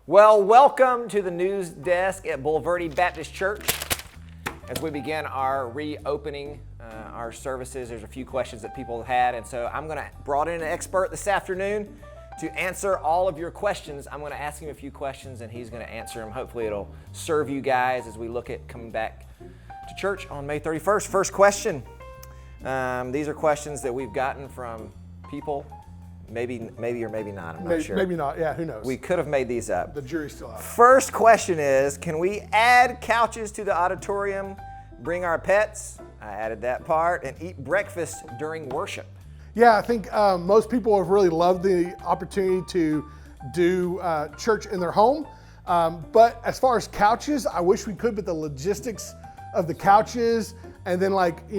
Well, welcome to the news desk at Bulverde Baptist Church. As we begin our reopening our services, there's a few questions that people have had, and so I'm going to brought in an expert this afternoon to answer all of your questions. I'm going to ask him a few questions, and he's going to answer them. Hopefully it'll serve you guys as we look at coming back to church on May 31st. First question. These are questions that we've gotten from people. Maybe or maybe not. I'm not sure. Maybe not. Yeah, who knows? We could have made these up. The jury's still out. First question is, can we add couches to the auditorium, bring our pets, I added that part, and eat breakfast during worship? Yeah, I think most people have really loved the opportunity to do church in their home. But as far as couches, I wish we could, but the logistics of the couches and then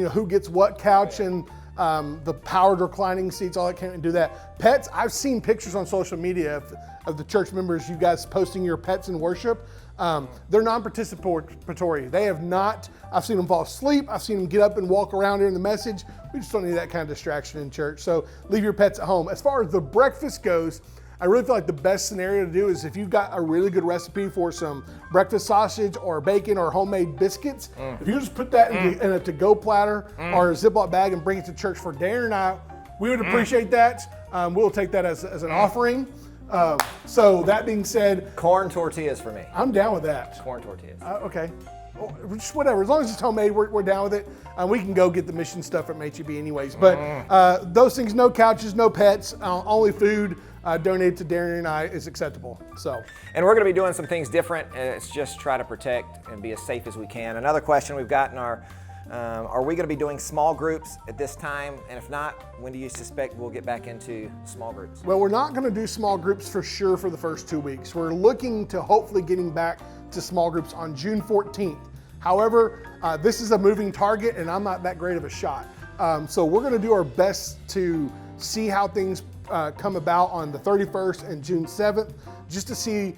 who gets what couch and the powered reclining seats, all that, can't do that. Pets, I've seen pictures on social media of the church members, you guys posting your pets in worship. They're non-participatory. They have not, I've seen them fall asleep. I've seen them get up and walk around during the message. We just don't need that kind of distraction in church. So leave your pets at home. As far as the breakfast goes, I really feel like the best scenario to do is if you've got a really good recipe for some breakfast sausage or bacon or homemade biscuits, if you just put that in a to-go platter or a Ziploc bag and bring it to church for Darren and I, we would appreciate that. We'll take that as an offering. So that being said, corn tortillas for me. I'm down with that. Corn tortillas. Okay. Just whatever. As long as it's homemade, we're down with it. We can go get the mission stuff from HEB anyways. But those things, no couches, no pets, only food donated to Darren and I is acceptable. And we're going to be doing some things different. It's just try to protect and be as safe as we can. Another question we've gotten are we going to be doing small groups at this time? And if not, when do you suspect we'll get back into small groups? Well, we're not going to do small groups for sure for the first 2 weeks. We're looking to hopefully getting back to small groups on June 14th. However, this is a moving target and I'm not that great of a shot. So we're going to do our best to see how things come about on the 31st and June 7th, just to see,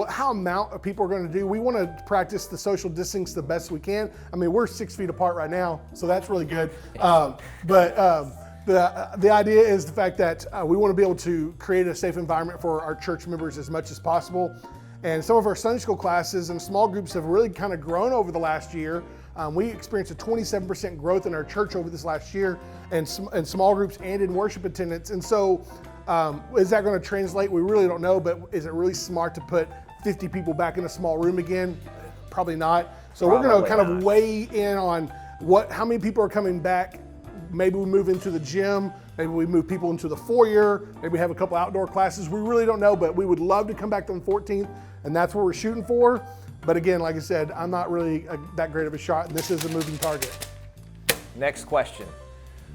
how amount of people are going to do. We want to practice the social distancing the best we can. I mean, we're 6 feet apart right now, so that's really good. The idea is the fact that we want to be able to create a safe environment for our church members as much as possible. And some of our Sunday school classes and small groups have really kind of grown over the last year. We experienced a 27% growth in our church over this last year, and small groups and in worship attendance. And so is that going to translate? We really don't know, but is it really smart to put 50 people back in a small room again? Probably not. So we're going to kind of weigh in on how many people are coming back. Maybe we move into the gym. Maybe we move people into the foyer. Maybe we have a couple outdoor classes. We really don't know, but we would love to come back on the 14th, and that's what we're shooting for. But again, like I said, I'm not really that great of a shot, and this is a moving target. Next question.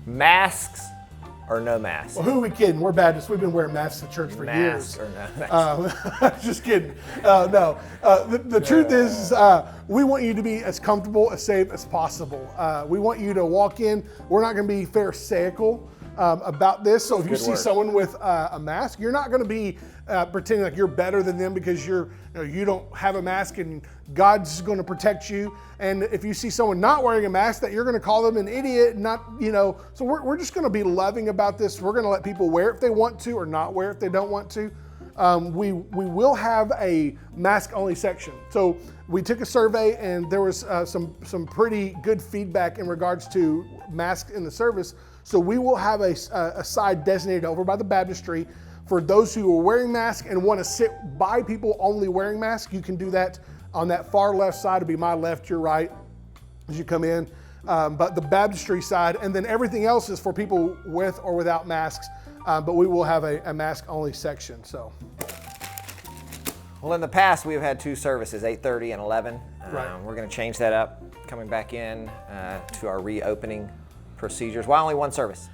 Masks or no masks? Well, who are we kidding? We're Baptists. We've been wearing masks at church for years. Masks or no masks? Just kidding. No. The truth is we want you to be as comfortable, as safe as possible. We want you to walk in. We're not going to be pharisaical about this. So if you see someone with a mask, you're not going to be pretending like you're better than them because you don't have a mask and God's going to protect you. And if you see someone not wearing a mask, that you're going to call them an idiot, so we're just going to be loving about this. We're going to let people wear it if they want to or not wear it if they don't want to. We will have a mask only section. So we took a survey and there was some pretty good feedback in regards to masks in the service. So we will have a side designated over by the baptistry for those who are wearing masks and want to sit by people only wearing masks. You can do that on that far left side. It'll be my left, your right as you come in. But the baptistry side, and then everything else is for people with or without masks. But we will have a mask only section. Well, in the past, we've had two services, 8:30 and 11. Right. We're going to change that up, coming back in to our reopening procedures. Why only one service?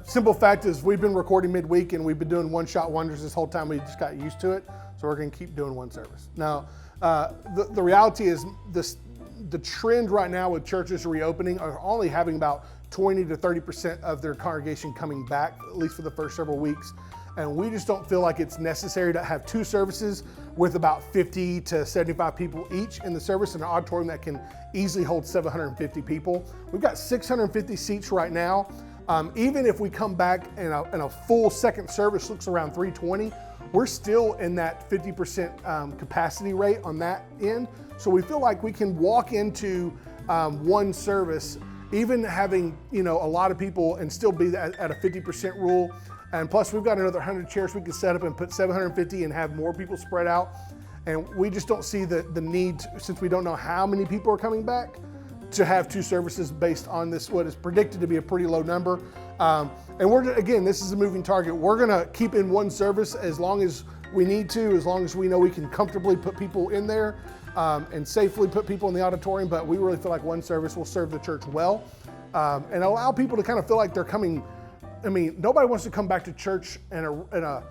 Simple fact is we've been recording midweek and we've been doing one-shot wonders this whole time. We just got used to it. So we're going to keep doing one service. Now, the reality is the trend right now with churches reopening are only having about 20 to 30% of their congregation coming back, at least for the first several weeks. And we just don't feel like it's necessary to have two services with about 50 to 75 people each in the service in an auditorium that can easily hold 750 people. We've got 650 seats right now. Even if we come back and a full second service looks around 320, we're still in that 50% capacity rate on that end. So we feel like we can walk into one service, even having a lot of people, and still be at a 50% rule. And plus, we've got another 100 chairs we can set up and put 750 and have more people spread out. And we just don't see the need, since we don't know how many people are coming back, to have two services based on this, what is predicted to be a pretty low number. And again, this is a moving target. We're gonna keep in one service as long as we need to, as long as we know we can comfortably put people in there and safely put people in the auditorium. But we really feel like one service will serve the church well and allow people to kind of feel like they're coming. I mean, nobody wants to come back to church in a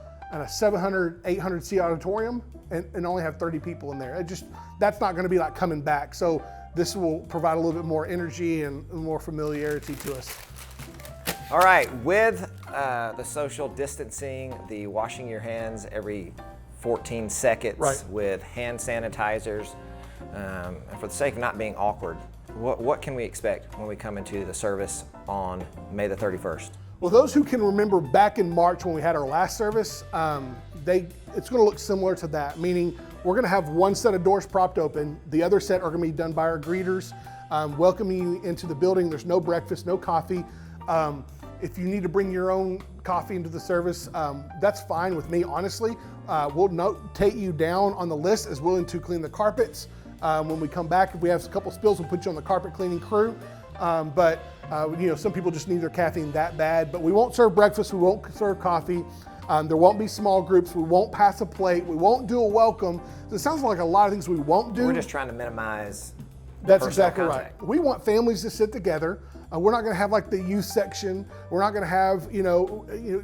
700, 800 seat auditorium and only have 30 people in there. That's not gonna be like coming back. So this will provide a little bit more energy and more familiarity to us. All right, with the social distancing, the washing your hands every 14 seconds, right, with hand sanitizers, and for the sake of not being awkward, what can we expect when we come into the service on May the 31st? Well, those who can remember back in March when we had our last service, it's going to look similar to that, meaning we're going to have one set of doors propped open. The other set are going to be done by our greeters, welcoming you into the building. There's no breakfast, no coffee. If you need to bring your own coffee into the service, that's fine with me, honestly. We'll notate you down on the list as willing to clean the carpets. When we come back, if we have a couple spills, we'll put you on the carpet cleaning crew. But some people just need their caffeine that bad. But we won't serve breakfast. We won't serve coffee. There won't be small groups. We won't pass a plate. We won't do a welcome. So it sounds like a lot of things we won't do. We're just trying to minimize. That's exactly right. We want families to sit together. We're not going to have like the youth section. We're not going to have,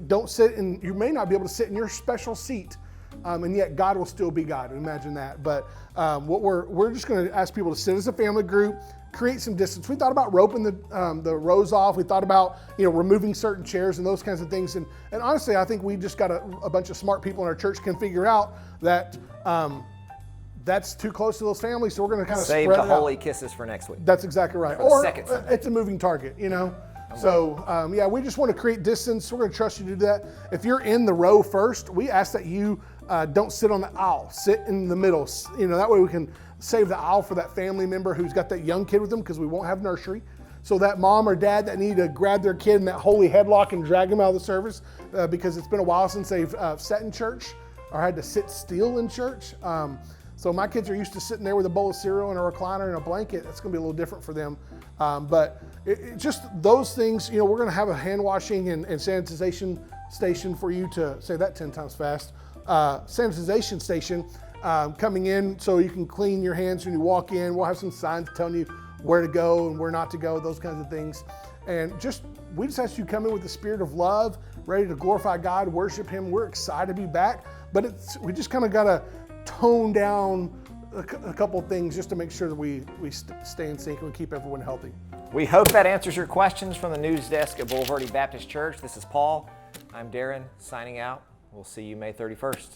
don't sit in, you may not be able to sit in your special seat. And yet God will still be God. Imagine that. But we're just going to ask people to sit as a family group, create some distance. We thought about roping the rows off. We thought about removing certain chairs and those kinds of things. And honestly, I think we just got a bunch of smart people in our church can figure out that that's too close to those families. So we're going to kind of save spread the it out. holy kisses for next week. That's exactly right. For the or second Sunday. It's a moving target, So we just want to create distance. We're going to trust you to do that. If you're in the row first, we ask that you don't sit on the aisle. Sit in the middle. That way we can save the aisle for that family member who's got that young kid with them, because we won't have nursery. So that mom or dad that need to grab their kid in that holy headlock and drag them out of the service because it's been a while since they've sat in church or had to sit still in church. So my kids are used to sitting there with a bowl of cereal and a recliner and a blanket. That's going to be a little different for them. But just those things, we're going to have a hand washing and sanitization station for you to say that 10 times fast. Sanitization station coming in so you can clean your hands when you walk in. We'll have some signs telling you where to go and where not to go, those kinds of things. And we just ask you to come in with the spirit of love, ready to glorify God, worship Him. We're excited to be back, but we just kind of got to tone down a couple of things just to make sure that we stay in sync and we keep everyone healthy. We hope that answers your questions from the news desk at Bulverde Baptist Church. This is Paul. I'm Darren, signing out. We'll see you May 31st.